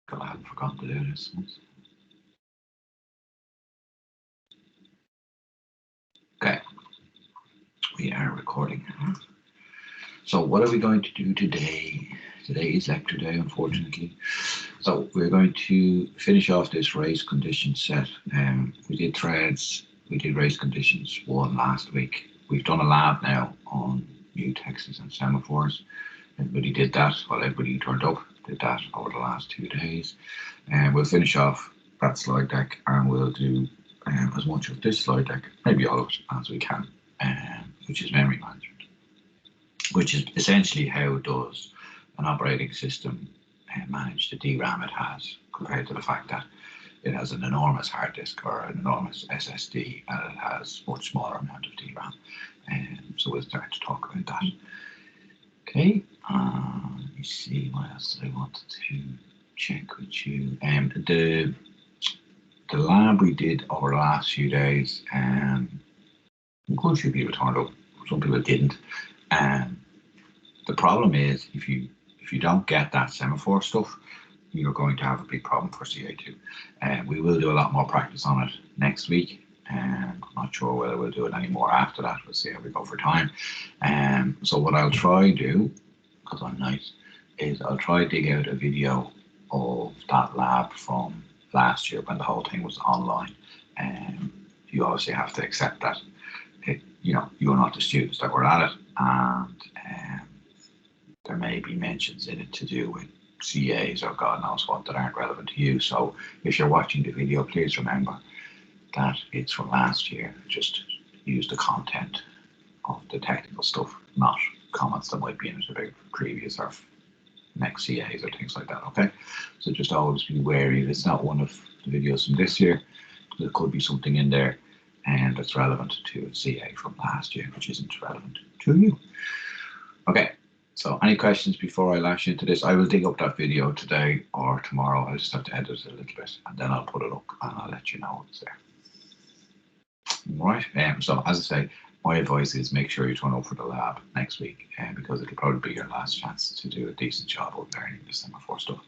God, I haven't forgotten to do this. Okay, we are recording. So what are we going to do today? Today is lecture day, unfortunately. So we're going to finish off this race condition set. We did threads, we did race conditions 1 last week. We've done a lab now on mutexes and semaphores. Everybody did that. Well, everybody who turned up did that over the last 2 days. And we'll finish off that slide deck and we'll do as much of this slide deck, maybe all of it, as we can, which is memory management, which is essentially how does an operating system manage the DRAM it has compared to the fact that it has an enormous hard disk or an enormous SSD and it has much smaller amount of DRAM. So we'll start to talk about that. Okay, let me see what else I wanted to check with you. The lab we did over the last few days, a good few people turned up, some people didn't. The problem is if you don't get that semaphore stuff, you're going to have a big problem for CA2. We will do a lot more practice on it next week. I'm not sure whether we'll do it anymore after that. We'll see how we go for time. So what I'll try do, because I'm nice, is I'll try to dig out a video of that lab from last year when the whole thing was online. You obviously have to accept that you're not the students that were at it, and there may be mentions in it to do with CAs or God knows what that aren't relevant to you. So if you're watching the video, please remember that it's from last year. Just use the content of the technical stuff, not comments that might be in it about previous or next CAs or things like that, okay? So just always be wary. It's not one of the videos from this year. There could be something in there and that's relevant to a CA from last year, which isn't relevant to you. Okay, so any questions before I lash into this? I will dig up that video today or tomorrow. I'll just have to edit it a little bit and then I'll put it up and I'll let you know it's there. All right, so as I say, my advice is make sure you turn up for the lab next week because it'll probably be your last chance to do a decent job of learning the semaphore stuff.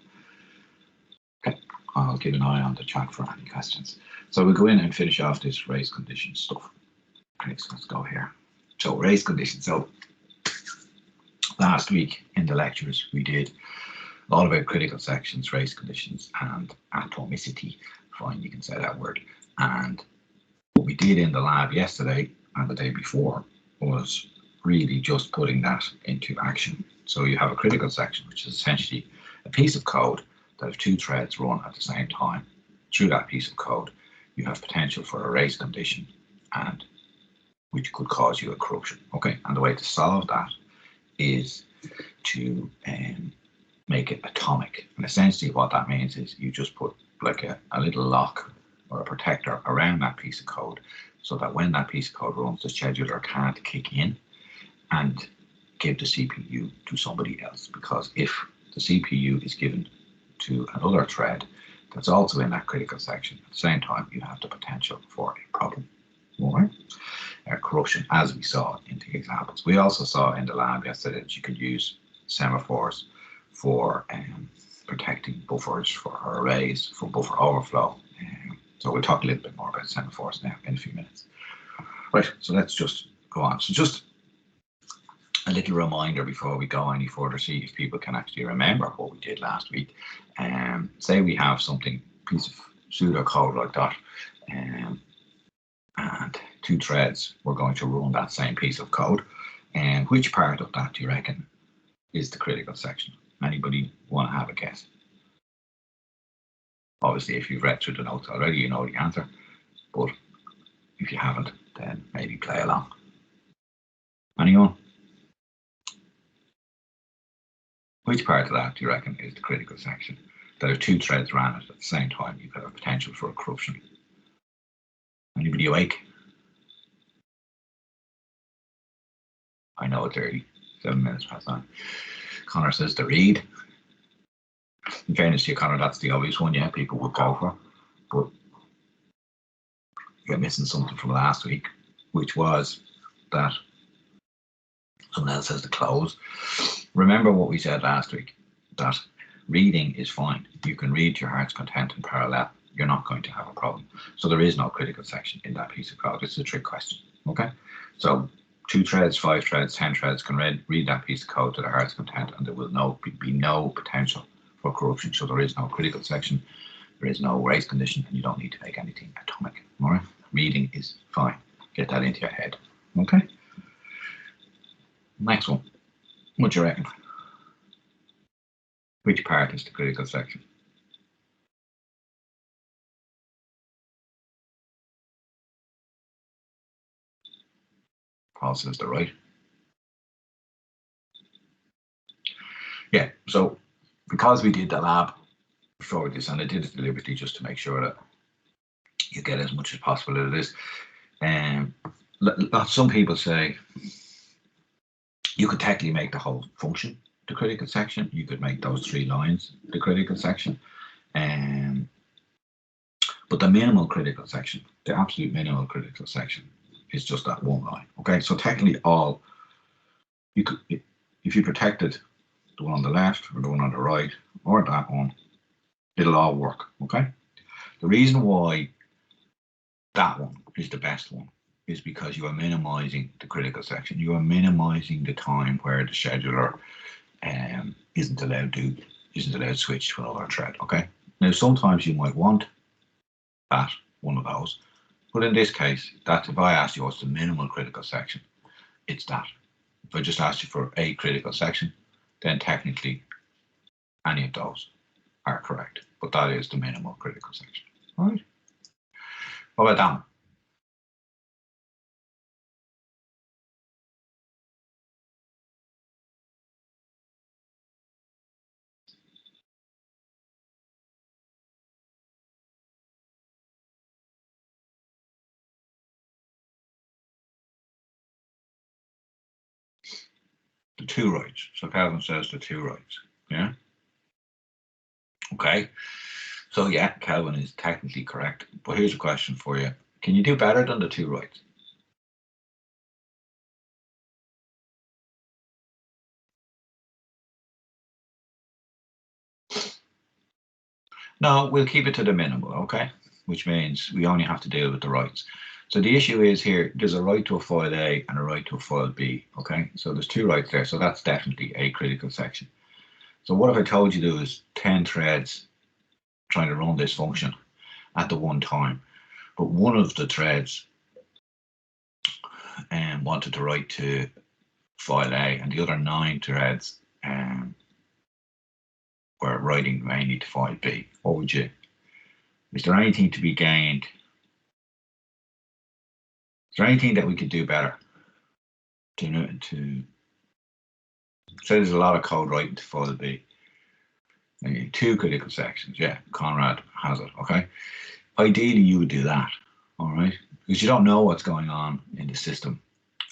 Okay, I'll keep an eye on the chat for any questions. So we'll go in and finish off this race condition stuff. Okay, so let's go here. So race conditions. So last week in the lectures we did all about critical sections, race conditions and atomicity. Fine, you can say that word. And what we did in the lab yesterday and the day before was really just putting that into action. So you have a critical section, which is essentially a piece of code that if 2 threads run at the same time through that piece of code, you have potential for a race condition and which could cause you a corruption. Okay, and the way to solve that is to make it atomic. And essentially what that means is you just put like a little lock or a protector around that piece of code so that when that piece of code runs, the scheduler can't kick in and give the CPU to somebody else. Because if the CPU is given to another thread that's also in that critical section, at the same time, you have the potential for a problem. More corruption, as we saw in the examples. We also saw in the lab yesterday that you could use semaphores for protecting buffers for arrays, for buffer overflow. So we'll talk a little bit more about semaphores now in a few minutes. Right, so let's just go on. So just a little reminder before we go any further, see if people can actually remember what we did last week. Say we have something, piece of pseudocode like that, and 2 threads, we're going to run that same piece of code. And which part of that do you reckon is the critical section? Anybody want to have a guess? Obviously, if you've read through the notes already, you know the answer. But if you haven't, then maybe play along. Anyone? Which part of that do you reckon is the critical section? That if 2 threads ran it at the same time, you could have potential for a corruption. Anybody awake? I know it's early, 7 minutes past 9. Connor says to read. In fairness to you, Connor, that's the obvious one, yeah, people would go for. But you're missing something from last week, which was that someone else has to close. Remember what we said last week, that Reading is fine. You can read your heart's content in parallel. You're not going to have a problem. So there is no critical section in that piece of code. It's a trick question. Okay. So 2 threads, 5 threads, 10 threads can read that piece of code to the heart's content, and there will be no potential for corruption. So there is no critical section. There is no race condition, and you don't need to make anything atomic. All right. Reading is fine. Get that into your head. Okay. Next one. What do you reckon? Which part is the critical section? Paul says the right. Yeah, so because we did the lab before this, and I did it deliberately just to make sure that you get as much as possible out of this. Some people say you could technically make the whole function the critical section. You could make those 3 lines the critical section. But the minimal critical section, the absolute minimal critical section, is just that 1 line. Okay, so technically all you could, if you protected the one on the left or the one on the right or that one, it'll all work. Okay, the reason why that one is the best one is because you are minimizing the critical section. You are minimizing the time where the scheduler isn't allowed to switch to another thread. Okay, now sometimes you might want that one of those, but in this case, that's if I asked you what's the minimal critical section, it's that. If I just asked you for a critical section, then technically any of those are correct, but that is the minimal critical section. All right. What about that one? The 2 rights. So Calvin says the 2 rights. Yeah. Okay. So yeah, Calvin is technically correct. But here's a question for you. Can you do better than the 2 rights? No, we'll keep it to the minimal, okay? Which means we only have to deal with the rights. So the issue is here, there's a right to a file A and a right to a file B, okay? So there's 2 rights there, so that's definitely a critical section. So what if I told you there was 10 threads trying to run this function at the one time, but one of the threads wanted to write to file A and the other 9 threads were writing mainly to file B? What would you, is there anything to be gained? Is there anything that we could do better to say there's a lot of code writing to file B? 2 critical sections, yeah, Conrad has it, okay? Ideally, you would do that, all right? Because you don't know what's going on in the system.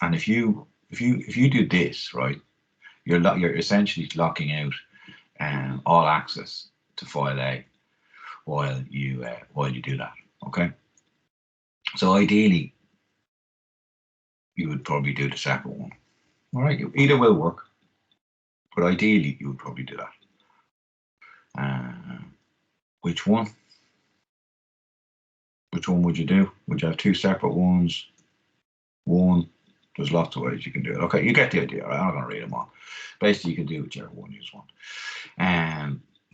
And if you do this, right, you're essentially locking out all access to file A while you do that, okay? So ideally, you would probably do the separate one. All right, either will work, but ideally you would probably do that. Which one? Which one would you do? Would you have 2 separate ones? One? There's lots of ways you can do it. Okay, you get the idea. Right? I'm not going to read them all. Basically, you can do whichever one you just want.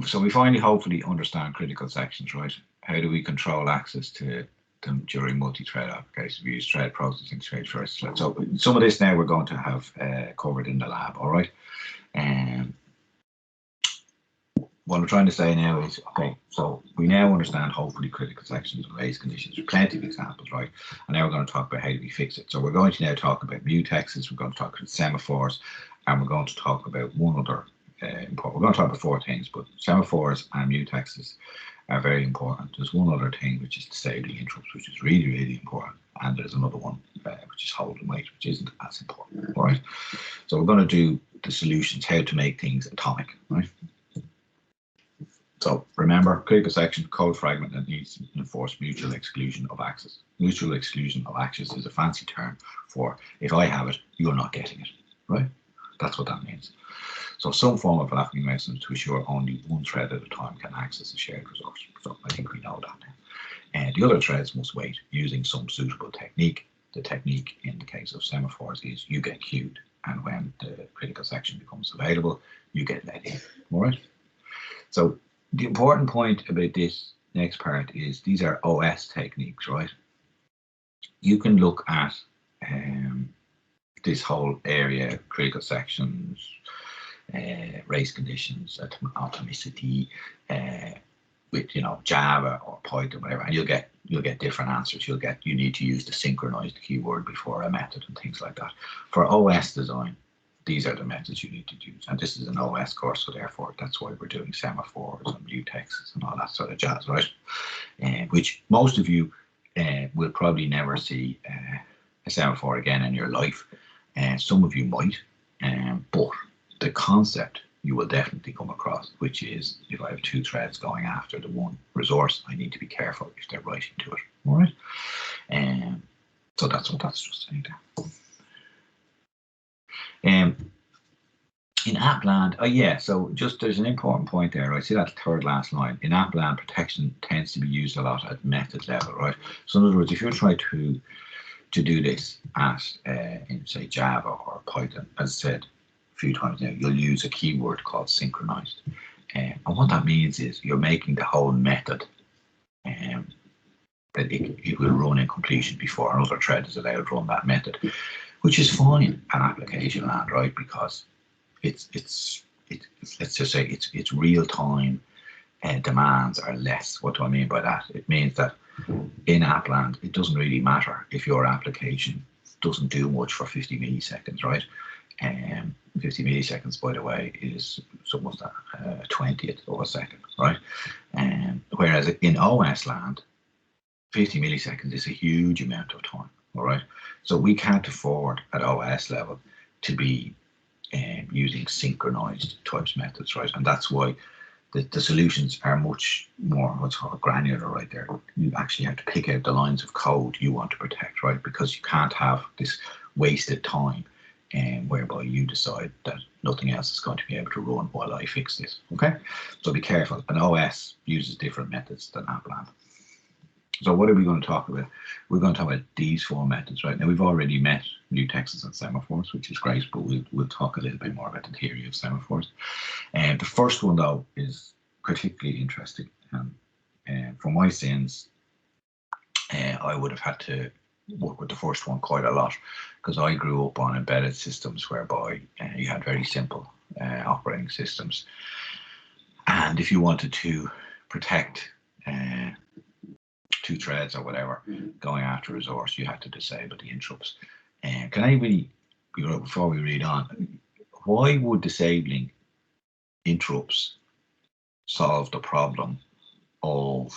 So we finally, hopefully, understand critical sections, right? How do we control access to them during multi-thread applications? We use thread processing, thread first thread. So some of this now we're going to have covered in the lab, all right? What I'm trying to say now is, okay, so we now understand hopefully critical sections and race conditions. There's plenty of examples, right? And now we're going to talk about how do we fix it. So we're going to now talk about mutexes, we're going to talk about semaphores, and we're going to talk about one other important. We're going to talk about 4 things, but semaphores and mutexes are very important. There's one other thing, which is disabling interrupts, which is really, really important. And there's another one, which is hold and wait, which isn't as important, all right? So we're going to do the solutions, how to make things atomic, right? So remember, critical section, code fragment that needs to enforce mutual exclusion of access. Mutual exclusion of access is a fancy term for if I have it, you're not getting it, right? That's what that means. So some form of blocking mechanism to ensure only one thread at a time can access a shared resource. So I think we know that now. And the other threads must wait using some suitable technique. The technique in the case of semaphores is you get queued, and when the critical section becomes available, you get let in. All right. So the important point about this next part is these are OS techniques, right? You can look at this whole area, critical sections, race conditions, atomicity, with Java or Python, whatever, and you'll get different answers. You need to use the synchronized keyword before a method and things like that. For OS design, these are the methods you need to use, and this is an OS course, so therefore that's why we're doing semaphores and mutexes and all that sort of jazz, right? Which most of you will probably never see a semaphore again in your life, and some of you might, but the concept you will definitely come across, which is if I have two threads going after the one resource, I need to be careful if they're writing to it. All right, so that's what that's just saying there. In appland, so just there's an important point there, right? See that third last line. In appland, protection tends to be used a lot at method level, right? So in other words, if you're trying to do this at in say Java or Python, as I said a few times now, you'll use a keyword called synchronized, and what that means is you're making the whole method that it will run in completion before another thread is allowed to run that method, which is fine at application land, right? Because it's let's just say it's real time demands are less. What do I mean by that? It means that in appland, it doesn't really matter if your application doesn't do much for 50 milliseconds, right? 50 milliseconds, by the way, is almost a 20th of a second, right? Whereas in OS land, 50 milliseconds is a huge amount of time, all right? So we can't afford at OS level to be using synchronized types methods, right? And that's why the solutions are much more what's called granular right there. You actually have to pick out the lines of code you want to protect, right? Because you can't have this wasted time whereby you decide that nothing else is going to be able to run while I fix this, okay? So be careful. An OS uses different methods than appland. So what are we going to talk about? We're going to talk about these four methods, right? Now we've already met mutexes and semaphores, which is great, but we'll talk a little bit more about the theory of semaphores. And the first one though is particularly interesting. And for my sins, I would have had to work with the first one quite a lot because I grew up on embedded systems whereby you had very simple operating systems. And if you wanted to protect two threads or whatever going after a resource, you had to disable the interrupts. And can anybody, before we read on, why would disabling interrupts solve the problem of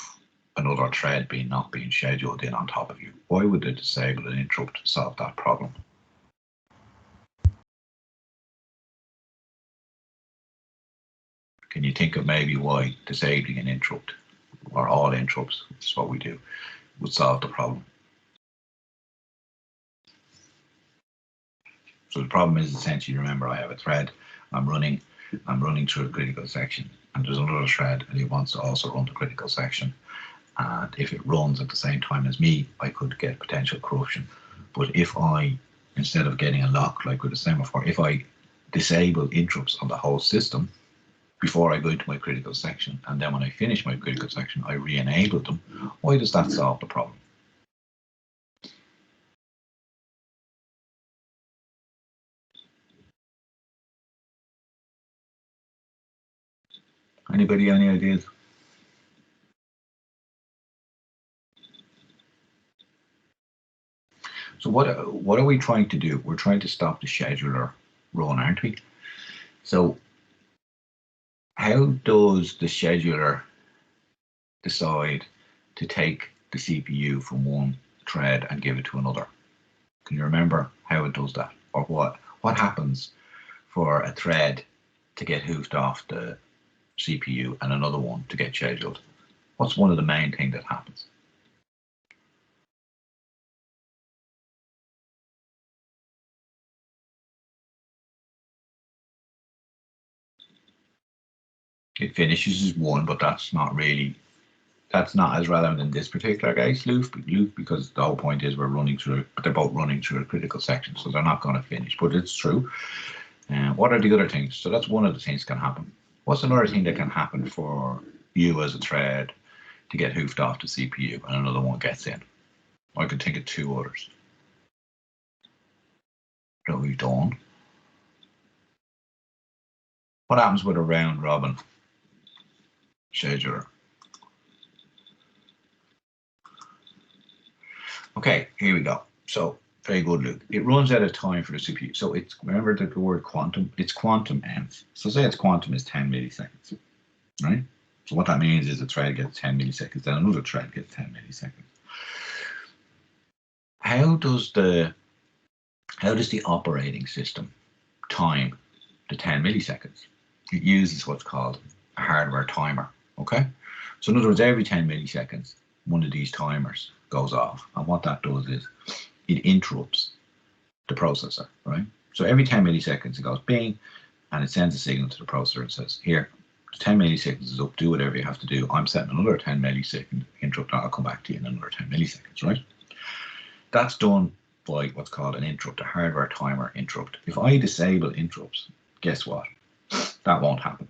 another thread not being scheduled in on top of you? Why would the disable an interrupt solve that problem? Can you think of maybe why disabling an interrupt or all interrupts, which is what we do, would solve the problem? So the problem is essentially, remember, I have a thread, I'm running through a critical section, and there's another thread and it wants to also run the critical section. And if it runs at the same time as me, I could get potential corruption. But if I, instead of getting a lock like with a semaphore, if I disable interrupts on the whole system before I go into my critical section, and then when I finish my critical section, I re-enable them, why does that solve the problem? Anybody, any ideas? So what are we trying to do? We're trying to stop the scheduler run, aren't we? So how does the scheduler decide to take the CPU from one thread and give it to another? Can you remember how it does that? Or what happens for a thread to get hoofed off the CPU and another one to get scheduled? What's one of the main things that happens? It finishes as 1, but that's not as relevant in this particular case, Luke, because the whole point is we're running through, but they're both running through a critical section, so they're not going to finish, but it's true. What are the other things? So that's one of the things that can happen. What's another thing that can happen for you as a thread to get hoofed off the CPU and another one gets in? I can think of 2 others that we've done. What happens with a round robin scheduler? Okay, here we go. So very good, Luke. It runs out of time for the CPU. So it's, remember the word quantum, it's quantum ends. So say its quantum is 10 milliseconds, right? So what that means is a thread gets 10 milliseconds, then another thread gets 10 milliseconds. How does the operating system time the 10 milliseconds? It uses what's called a hardware timer, okay? So in other words, every 10 milliseconds, one of these timers goes off. And what that does is it interrupts the processor, right? So every 10 milliseconds, it goes bing, and it sends a signal to the processor and says, here, the 10 milliseconds is up, do whatever you have to do. I'm setting another 10 millisecond interrupt, and I'll come back to you in another 10 milliseconds, right? That's done by what's called an interrupt, a hardware timer interrupt. If I disable interrupts, guess what? That won't happen.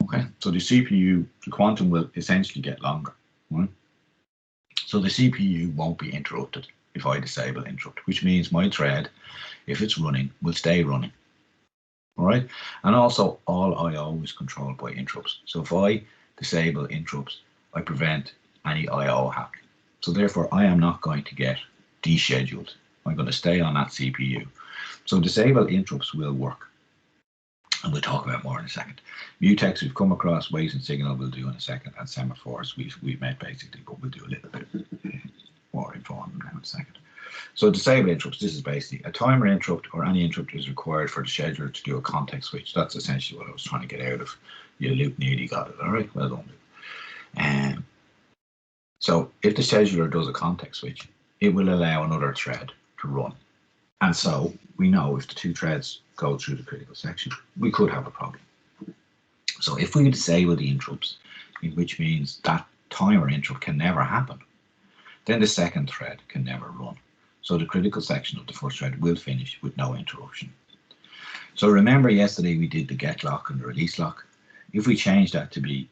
Okay, so the CPU, the quantum will essentially get longer, right? So the CPU won't be interrupted if I disable interrupt, which means my thread, if it's running, will stay running. All right, and also all I/O is controlled by interrupts. So if I disable interrupts, I prevent any I/O happening. So therefore, I am not going to get descheduled. I'm going to stay on that CPU. So disable interrupts will work, and we'll talk about more in a second. Mutex we've come across, wait and signal we'll do in a second, and semaphores we've met basically, but we'll do a little bit more info on them now in a second. So disable interrupts, this is basically a timer interrupt or any interrupt is required for the scheduler to do a context switch. That's essentially what I was trying to get out of you. Luke nearly got it. All right, well done, Luke. So if the scheduler does a context switch, it will allow another thread to run. And so we know if the 2 threads go through the critical section, we could have a problem. So if we disable the interrupts, which means that timer interrupt can never happen, then the second thread can never run. So the critical section of the first thread will finish with no interruption. So remember yesterday we did the get lock and the release lock. If we change that to be,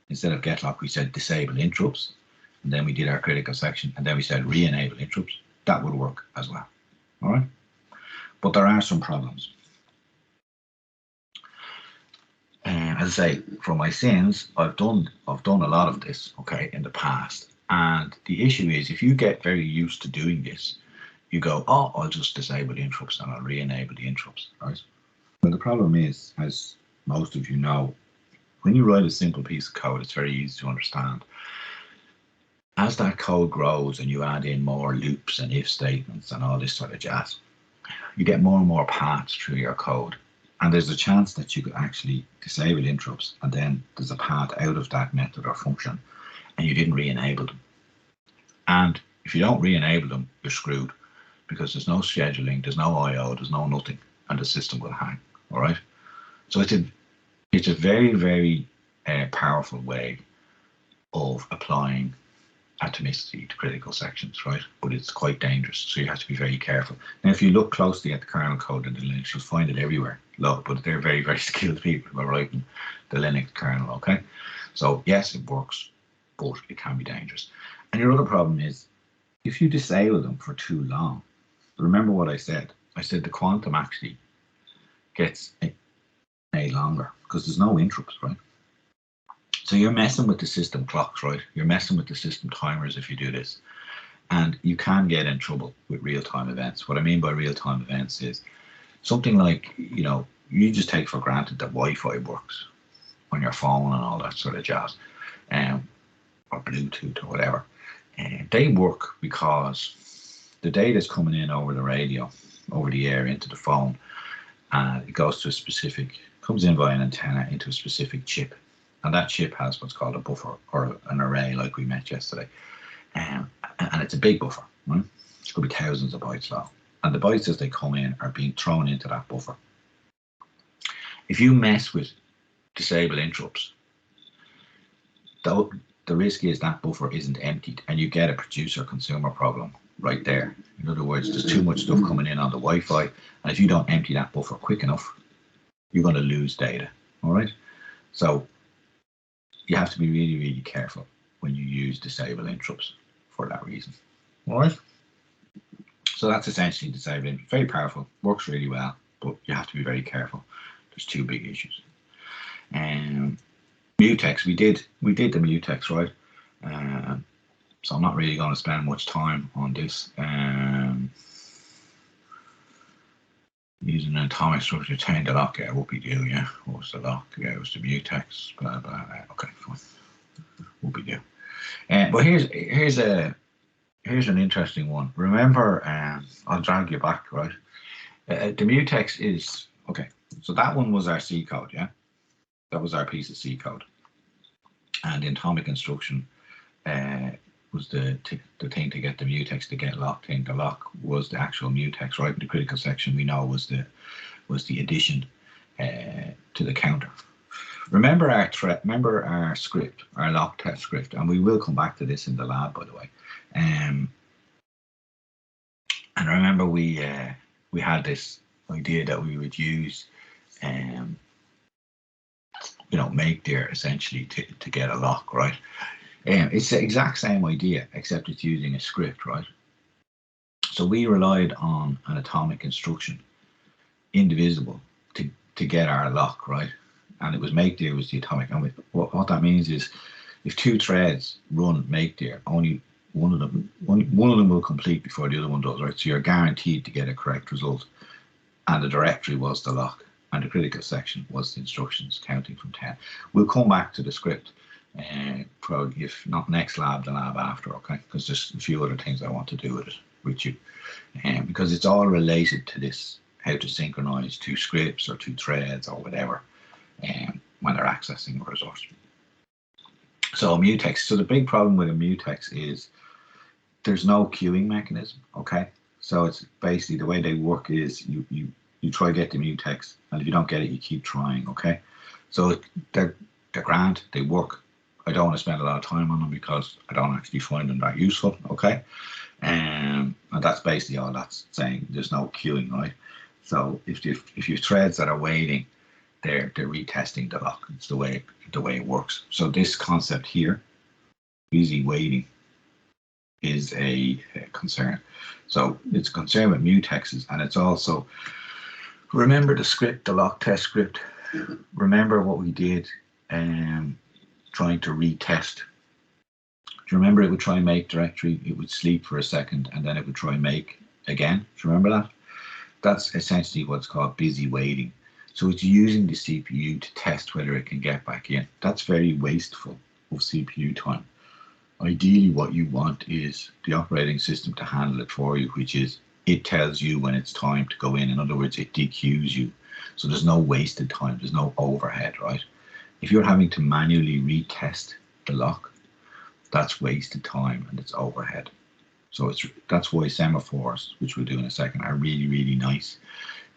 instead of get lock, we said disable interrupts, and then we did our critical section, and then we said re-enable interrupts, that would work as well. All right, but there are some problems. As I say, from my sins, I've done a lot of this, okay, in the past. And the issue is, if you get very used to doing this, you go, oh, I'll just disable the interrupts and I'll re-enable the interrupts, right? Well, the problem is, as most of you know, when you write a simple piece of code, it's very easy to understand. As that code grows and you add in more loops and if statements and all this sort of jazz, you get more and more paths through your code. And there's a chance that you could actually disable interrupts and then there's a path out of that method or function and you didn't re-enable them. And if you don't re-enable them, you're screwed because there's no scheduling, there's no I/O, there's no nothing, and the system will hang. All right. So it's a very, very powerful way of applying atomicity to critical sections, right? But it's quite dangerous, so you have to be very careful. Now, if you look closely at the kernel code in the Linux, you'll find it everywhere. But they're very, very skilled people who are writing the Linux kernel, okay? So yes, it works, but it can be dangerous. And your other problem is, if you disable them for too long, remember what I said. I said the quantum actually gets a longer because there's no interrupts, right? So you're messing with the system clocks, right? You're messing with the system timers if you do this. And you can get in trouble with real-time events. What I mean by real-time events is something like, you just take for granted that Wi-Fi works on your phone and all that sort of jazz, or Bluetooth or whatever. They work because the data is coming in over the radio, over the air into the phone, and it goes to a specific, comes in via an antenna into a specific chip. And that chip has what's called a buffer or an array like we met yesterday. And it's a big buffer, right? It could be thousands of bytes long. And the bytes as they come in are being thrown into that buffer. If you mess with disable interrupts, the risk is that buffer isn't emptied and you get a producer-consumer problem right there. In other words, there's too much stuff coming in on the Wi-Fi, and if you don't empty that buffer quick enough, you're going to lose data. All right, so you have to be really, really careful when you use disable interrupts for that reason. All right, so that's essentially disable interrupts. Very powerful, works really well, but you have to be very careful. There's two big issues. Mutex, we did the mutex, right? So I'm not really going to spend much time on this. Using an atomic structure to change the lock, yeah, what we do, yeah. What was the lock? Yeah, it was the mutex, blah blah. Okay, fine. What we do. But here's an interesting one. Remember, I'll drag you back, right? The mutex is okay. So that one was our C code, yeah. That was our piece of C code, and the atomic instruction was the thing to get the mutex to get locked in. The lock was the actual mutex, right? The critical section we know was the addition to the counter. Remember our script, our lock test script, and we will come back to this in the lab, by the way. And remember we had this idea that we would use, make there essentially to get a lock, right? It's the exact same idea, except it's using a script, right? So we relied on an atomic instruction, indivisible, to get our lock, right? And it was make there was the atomic. And what that means is, if two threads run make there, only one of them will complete before the other one does, right? So you're guaranteed to get a correct result. And the directory was the lock, and the critical section was the instructions counting from 10. We'll come back to the script. Probably if not next lab, the lab after, okay? Because there's a few other things I want to do with you, because it's all related to this, how to synchronize two scripts or two threads or whatever, when they're accessing a resource. So a mutex. So the big problem with a mutex is there's no queuing mechanism, okay? So it's basically the way they work is you try to get the mutex, and if you don't get it, you keep trying, okay? So they're grand, they work. I don't want to spend a lot of time on them because I don't actually find them that useful, okay? And that's basically all that's saying. There's no queuing, right? So if you have threads that are waiting, they're retesting the lock. It's the way it works. So this concept here, easy waiting, is a concern. So it's a concern with mutexes, and it's also, remember the script, the lock test script. Remember what we did trying to retest. Do you remember it would try and make directory, it would sleep for a second, and then it would try and make again? Do you remember that? That's essentially what's called busy waiting. So it's using the CPU to test whether it can get back in. That's very wasteful of CPU time. Ideally, what you want is the operating system to handle it for you, which is it tells you when it's time to go in. In other words, it dequeues you. So there's no wasted time, there's no overhead, right? If you're having to manually retest the lock, that's wasted time and it's overhead. So that's why semaphores, which we'll do in a second, are really, really nice.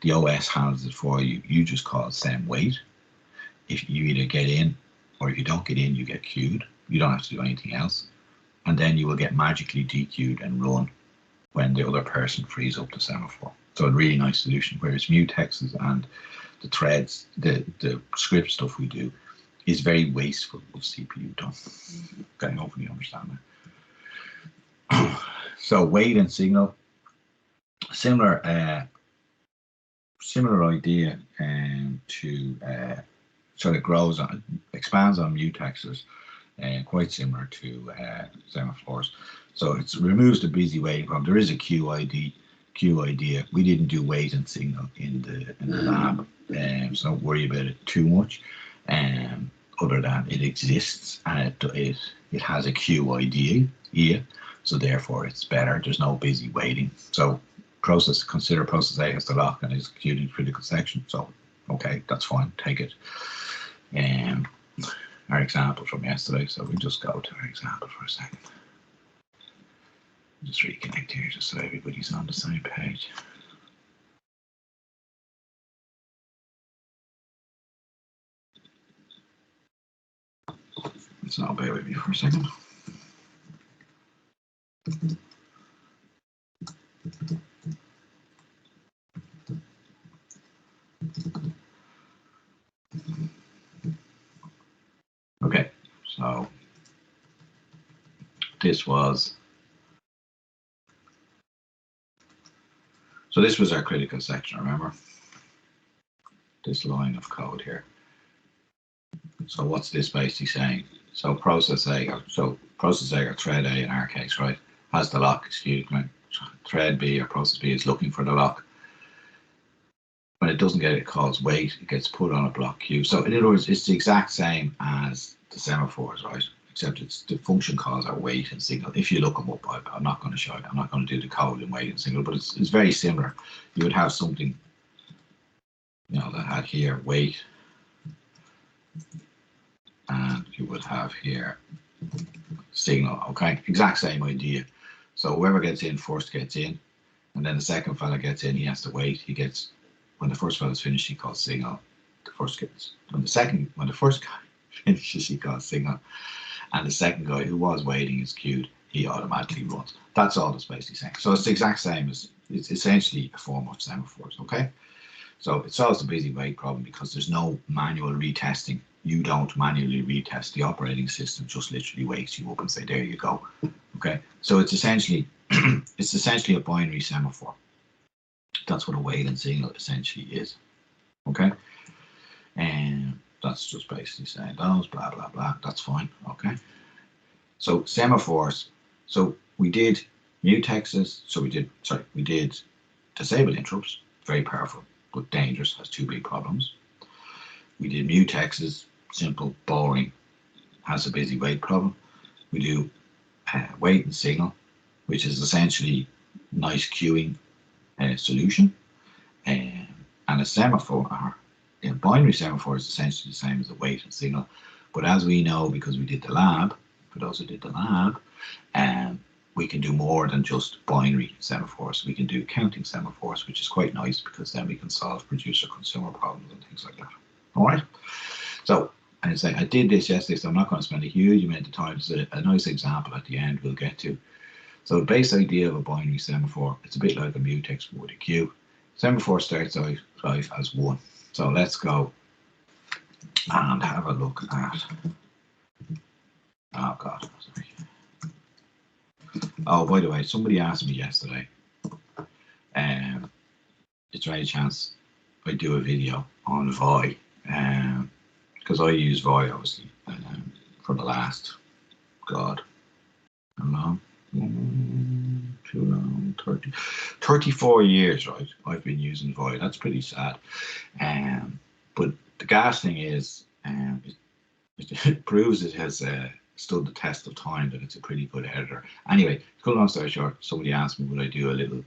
The OS handles it for you. You just call sem wait. If you either get in or if you don't get in, you get queued. You don't have to do anything else. And then you will get magically dequeued and run when the other person frees up the semaphore. So a really nice solution. Whereas mutexes and the threads, the script stuff we do, is very wasteful of CPU time. Okay, hopefully you understand that. So wait and signal, similar idea, to sort of expands on mutexes, and quite similar to semaphores. So it removes the busy waiting problem. There is a queue idea. We didn't do wait and signal in the lab, so don't worry about it too much. Other than it exists and it has a queue idea, so therefore it's better. There's no busy waiting. So consider process A as the lock and is executing critical section. So okay, that's fine. Take it. Our example from yesterday. So we just go to our example for a second. Just reconnect here just so everybody's on the same page. Let's now bear with me for a second. Okay, so this was our critical section, remember? This line of code here. So what's this basically saying? So process A, or thread A in our case, right, has the lock executed. Thread B or process B is looking for the lock. When it doesn't get it, it calls wait, it gets put on a block queue. So in other words, it's the exact same as the semaphores, right? Except it's the function calls are wait and signal. If you look them up, I'm not going to show you. I'm not going to do the code in wait and signal, but it's very similar. You would have something, you know, that had here wait, and you would have here signal. Okay, exact same idea. So whoever gets in first gets in, and then the second fella gets in. He has to wait. He gets, when the first fella's finished, he calls signal. The first gets, when the first guy finishes, he calls signal. And the second guy who was waiting is queued, he automatically runs. That's all it's basically saying. So it's the exact same as, it's essentially a form of semaphores, okay? So it solves the busy wait problem because there's no manual retesting. You don't manually retest. The operating system just literally wakes you up and say, there you go, okay? So it's essentially, a binary semaphore. That's what a wait and signal essentially is, okay? And that's just basically saying those, blah, blah, blah. That's fine, okay? So semaphores. So we did mutexes. So we did disable interrupts. Very powerful, but dangerous. Has two big problems. We did mutexes. Simple, boring. Has a busy wait problem. We do wait and signal, which is essentially nice queuing solution. And a semaphore, a binary semaphore is essentially the same as a wait and signal. But as we know, because we did the lab, for those who did the lab, we can do more than just binary semaphores. We can do counting semaphores, which is quite nice because then we can solve producer-consumer problems and things like that. All right. So, and it's like I did this yesterday, so I'm not going to spend a huge amount of time. It's a nice example at the end we'll get to. So the base idea of a binary semaphore, it's a bit like a mutex with a queue. Semaphore starts out as 1. So let's go and have a look at, oh God, sorry. Oh, by the way, somebody asked me yesterday, is there any chance I do a video on Vi? Because I use Vi obviously for the last, God, how long? Too long, 34 years, right? I've been using Vi. That's pretty sad. But the gas thing is, it proves it has stood the test of time, that it's a pretty good editor. Anyway, to cut a long story short, somebody asked me would I do a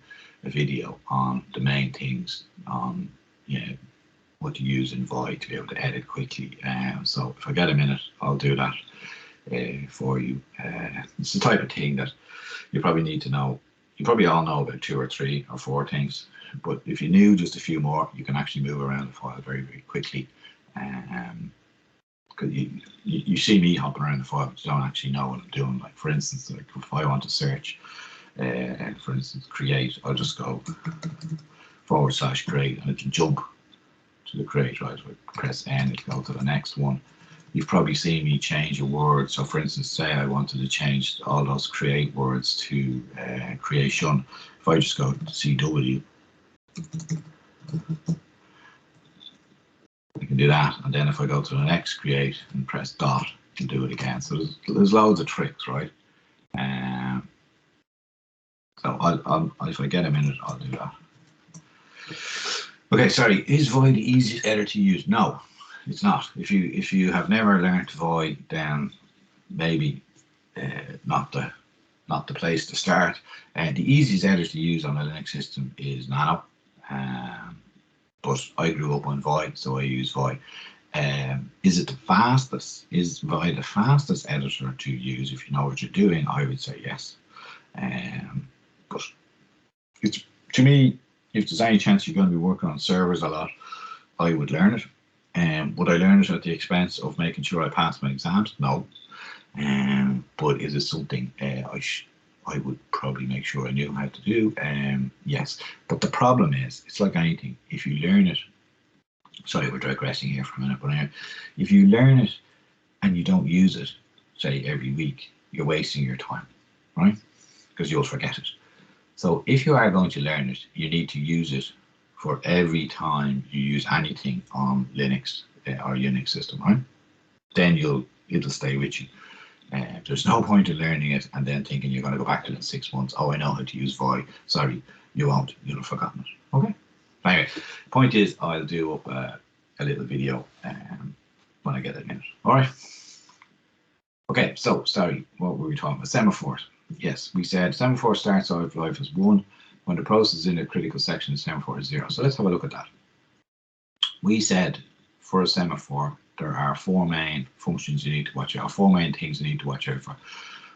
video on the main things on what to use in Vi to be able to edit quickly. So if I get a minute, I'll do that for you. It's the type of thing that you probably need to know. You probably all know about 2 or 3 or 4 things, but if you knew just a few more, you can actually move around the file very, very quickly. Because you see me hopping around the file, but you don't actually know what I'm doing. Like for instance, like if I want to search, for instance, create, I'll just go /create and it'll jump to the create, right? If I press N, it'll go to the next one. You've probably seen me change a word. So for instance, say I wanted to change all those create words to creation. If I just go to CW, I can do that. And then if I go to the next create and press dot, I can do it again. So there's loads of tricks, right? So I'll if I get a minute, I'll do that. Okay, sorry, is Vi the easiest editor to use? No, it's not. If you have never learned Vi, then maybe not the place to start. The easiest editor to use on a Linux system is Nano, but I grew up on Vi, so I use Vi. Is it the fastest? Is Vi the fastest editor to use if you know what you're doing? I would say yes. But it's, to me, if there's any chance you're going to be working on servers a lot, I would learn it. Would I learn it at the expense of making sure I pass my exams? No. But is it something I would probably make sure I knew how to do? Yes, but the problem is, it's like anything. If you learn it, sorry, we're digressing here for a minute, but if you learn it and you don't use it, say every week, you're wasting your time, right? Because you'll forget it. So if you are going to learn it, you need to use it for every time you use anything on Linux or Unix system, right? Then it'll stay with you. There's no point in learning it and then thinking you're going to go back to it in 6 months. Oh, I know how to use void. Sorry, you won't. You'll have forgotten it. Okay. Anyway, point is, I'll do up a little video when I get a minute. All right. Okay. So, sorry, what were we talking about? Semaphores. Yes, we said semaphore starts out of life as 1. When the process is in a critical section, the semaphore is 0. So let's have a look at that. We said for a semaphore, there are 4 main functions you need to watch out, 4 main things you need to watch out for.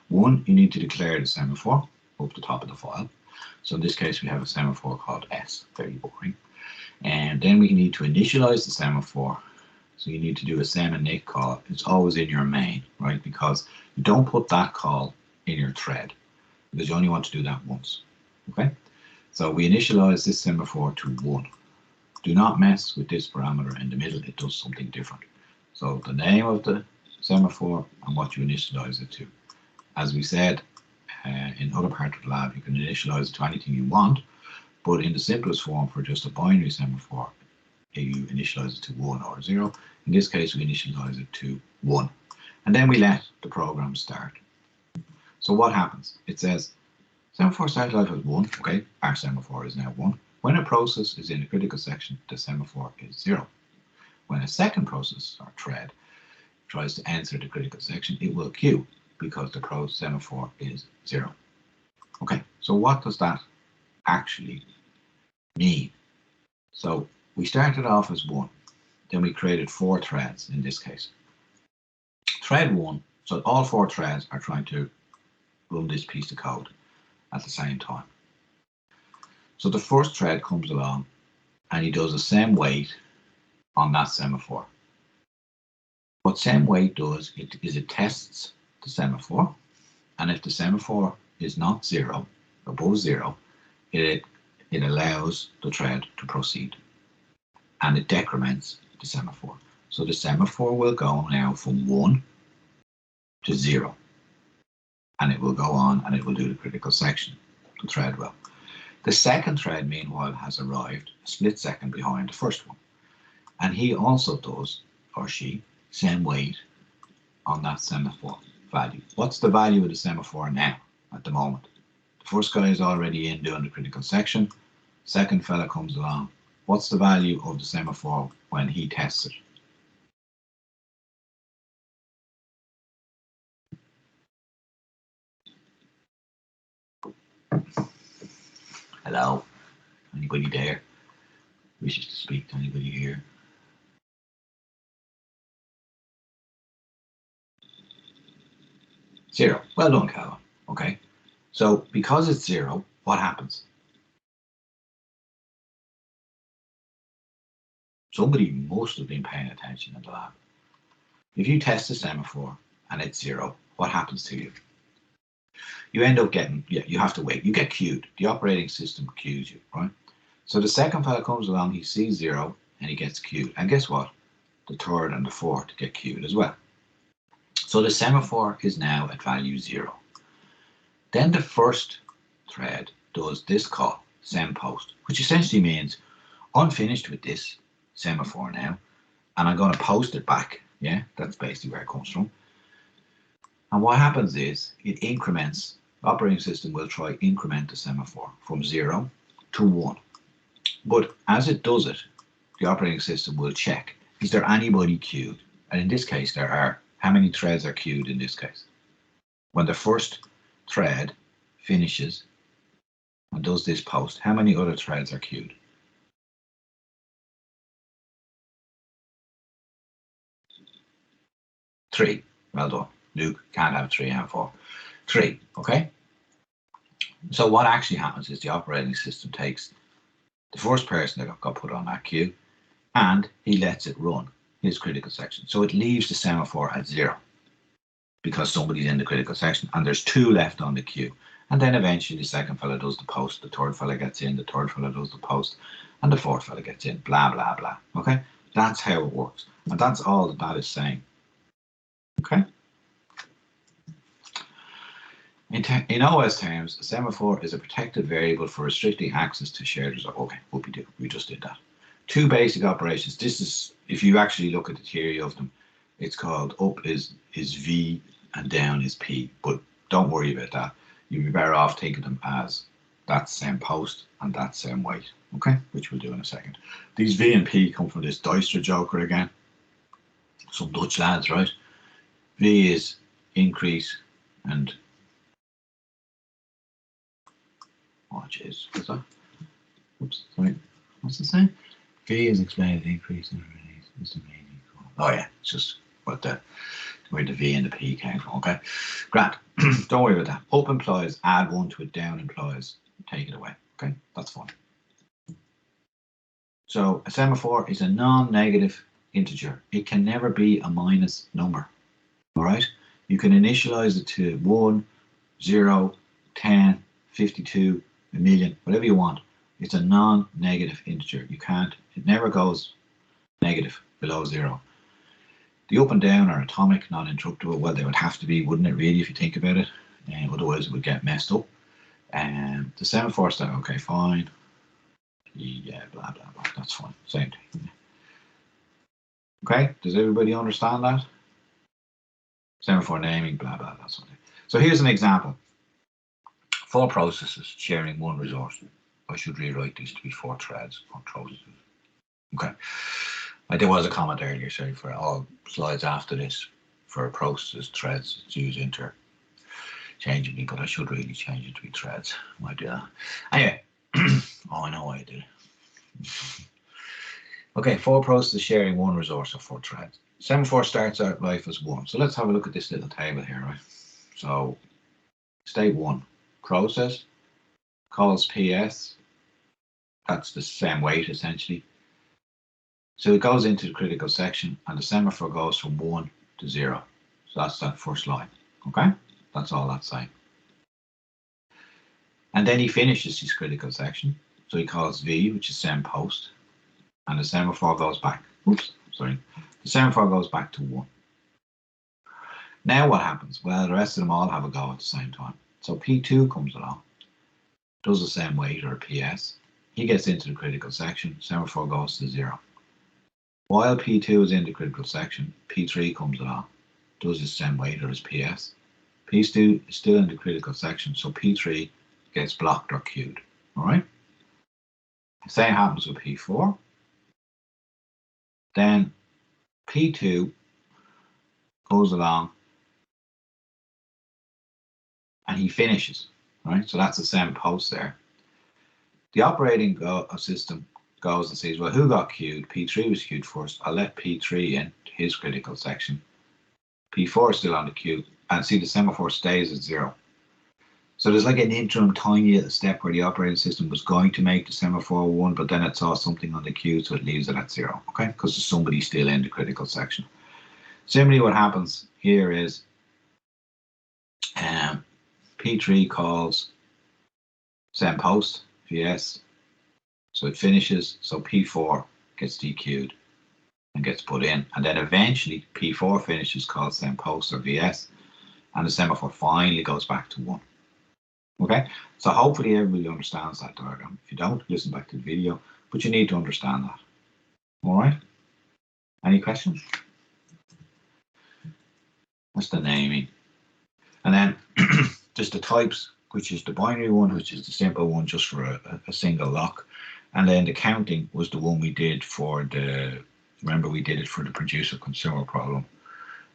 1, you need to declare the semaphore up the top of the file. So in this case, we have a semaphore called S, very boring. And then we need to initialize the semaphore. So you need to do a sem init call. It's always in your main, right? Because you don't put that call in your thread, because you only want to do that once, okay? So we initialize this semaphore to 1. Do not mess with this parameter in the middle, it does something different. So the name of the semaphore and what you initialize it to. As we said in other part of the lab, you can initialize it to anything you want, but in the simplest form for just a binary semaphore, you initialize it to 1 or 0. In this case, we initialize it to 1. And then we let the program start. So what happens? It says, semaphore starts life as 1. Okay, our semaphore is now 1. When a process is in a critical section, the semaphore is 0. When a second process or thread tries to enter the critical section, it will queue because the semaphore is 0. Okay, so what does that actually mean? So we started off as 1, then we created 4 threads in this case. Thread 1, so all 4 threads are trying to run this piece of code at the same time. So the first thread comes along and he does the same wait on that semaphore. What same wait does is it tests the semaphore, and if the semaphore is not 0, above 0, it allows the thread to proceed, and it decrements the semaphore. So the semaphore will go now from 1 to 0, and it will go on and it will do the critical section, the thread will. The second thread, meanwhile, has arrived a split second behind the first one, and he also does, or she, same wait on that semaphore value. What's the value of the semaphore now at the moment? The first guy is already in doing the critical section. Second fella comes along. What's the value of the semaphore when he tests it? Hello? Anybody there? Wishes to speak to anybody here? Zero. Well done, Calvin. Okay. So because it's 0, what happens? Somebody must have been paying attention in the lab. If you test a semaphore and it's 0, what happens to you? You end up getting, you have to wait. You get queued. The operating system queues you, right? So the second fella comes along, he sees 0 and he gets queued. And guess what? The third and the fourth get queued as well. So the semaphore is now at value 0. Then the first thread does this call, sempost, which essentially means I'm finished with this semaphore now, and I'm going to post it back. Yeah, that's basically where it comes from. And what happens is it increments, the operating system will try increment the semaphore from 0 to 1. But as it does it, the operating system will check, is there anybody queued? And in this case, there are. How many threads are queued in this case? When the first thread finishes and does this post, how many other threads are queued? 3. Well done. Luke, can't have 3 and 4. 3, okay? So what actually happens is the operating system takes the first person that got put on that queue and he lets it run his critical section. So it leaves the semaphore at 0. because somebody's in the critical section, and there's 2 left on the queue. And then eventually the second fella does the post, the third fella gets in, the third fella does the post, and the fourth fella gets in, blah, blah, blah. Okay? That's how it works. And that's all that is saying. Okay? In OS terms, a semaphore is a protected variable for restricting access to shared resources. Okay, whoopie-doo, we just did that. 2 basic operations. This is, if you actually look at the theory of them, it's called up is V and down is P. But don't worry about that. You'd be better off thinking them as that's same post and that's same weight. Okay, which we'll do in a second. These V and P come from this Dijkstra joker again. Some Dutch lads, right? V is increase and oh jeez, what's that? Oops, sorry. What's it saying? V is explained increase and release. Is the main equal. Oh yeah, it's just what where the V and the P came from. Okay, grand. Don't worry about that. Up implies add 1 to it, down implies take it away. Okay, that's fine. So a semaphore is a non-negative integer. It can never be a minus number. All right, you can initialize it to 1, 0, 10, 52, a million, whatever you want. It's a non-negative integer. You can't, it never goes negative below 0. The up and down are atomic, non-interruptible. Well, they would have to be, wouldn't it, really, if you think about it? Otherwise, it would get messed up. The semaphore style, okay, fine. Yeah, blah, blah, blah. That's fine. Same thing. Okay, does everybody understand that? Semaphore naming, blah, blah, that sort of thing. So here's an example. 4 processes sharing 1 resource. I should rewrite these to be 4 threads or processes. Okay. There was a comment earlier, sorry, for all slides after this for processes, threads, it's used interchangeably, but I should really change it to be threads. Why do that? Anyway, oh, I know why I did it. Okay, 4 processes sharing 1 resource or 4 threads. Semaphore starts out life as 1. So let's have a look at this little table here, right? So state 1, process calls PS. That's the same weight essentially. So it goes into the critical section and the semaphore goes from 1 to 0. So that's that first line. Okay, that's all that's saying. And then he finishes his critical section. So he calls V, which is send post, and the semaphore goes back. Oops, sorry. The semaphore goes back to 1. Now what happens? Well, the rest of them all have a go at the same time. So P2 comes along, does the same weight or PS. He gets into the critical section, semaphore goes to 0. While P2 is in the critical section, P3 comes along, does the same weight or his PS. P2 is still in the critical section, so P3 gets blocked or queued. All right? The same happens with P4. Then P2 goes along and he finishes. Right? So that's the same post there. The operating system goes and says, well, who got queued? P3 was queued first. I'll let P3 in his critical section. P4 is still on the queue. And see, the semaphore stays at 0. So there's like an interim tiny little step where the operating system was going to make the semaphore 1, but then it saw something on the queue, so it leaves it at 0. Okay, because there's somebody still in the critical section. Similarly, what happens here is P3 calls send post, VS. So it finishes, so P4 gets dequeued and gets put in. And then eventually P4 finishes, calls send post or VS, and the semaphore finally goes back to 1. Okay, so hopefully everybody understands that diagram. If you don't, listen back to the video, but you need to understand that. All right, any questions? That's the naming. And then just the types, which is the binary one, which is the simple one just for a single lock. And then the counting was the one we did for the, remember we did it for the producer consumer problem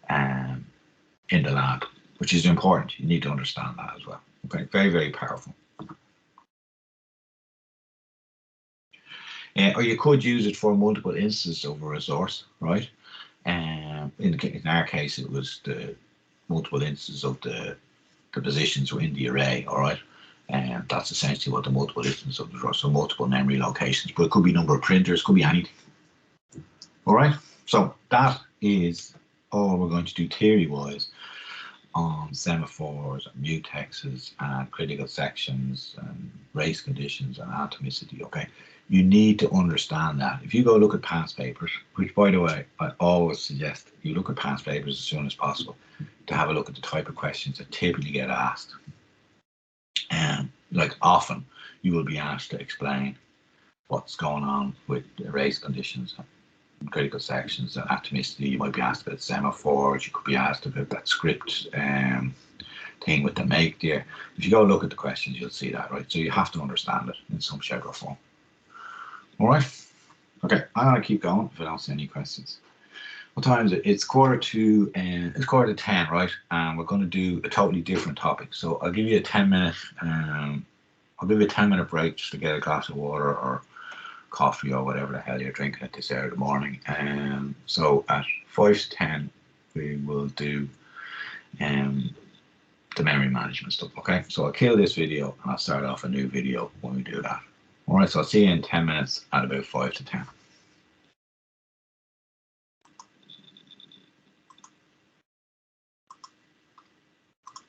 in the lab, which is important. You need to understand that as well. Okay, very, very powerful. Or you could use it for multiple instances of a resource, right? In our case, it was the multiple instances of the positions were in the array, all right? And that's essentially what the multiple instances of the resource, so multiple memory locations, but it could be number of printers, could be anything. All right, so that is all we're going to do theory-wise on semaphores, mutexes, and critical sections, and race conditions, and atomicity. Okay, you need to understand that. If you go look at past papers, which by the way, I always suggest you look at past papers as soon as possible to have a look at the type of questions that typically get asked. And like often, you will be asked to explain what's going on with the race conditions, critical sections, atomicity. You might be asked about semaphores. You could be asked about that script thing with the make there. If you go look at the questions, you'll see that, right? So you have to understand it in some shape or form. All right. Okay, I'm gonna keep going if I don't see any questions. What time is it? It's quarter to 10, right? And we're going to do a totally different topic. So I'll give you a 10-minute. I'll give you a 10-minute break just to get a glass of water or coffee or whatever the hell you're drinking at this hour of the morning. So at 5 to 10, we will do the memory management stuff. Okay, so I'll kill this video and I'll start off a new video when we do that. All right, so I'll see you in 10 minutes at about 5 to 10.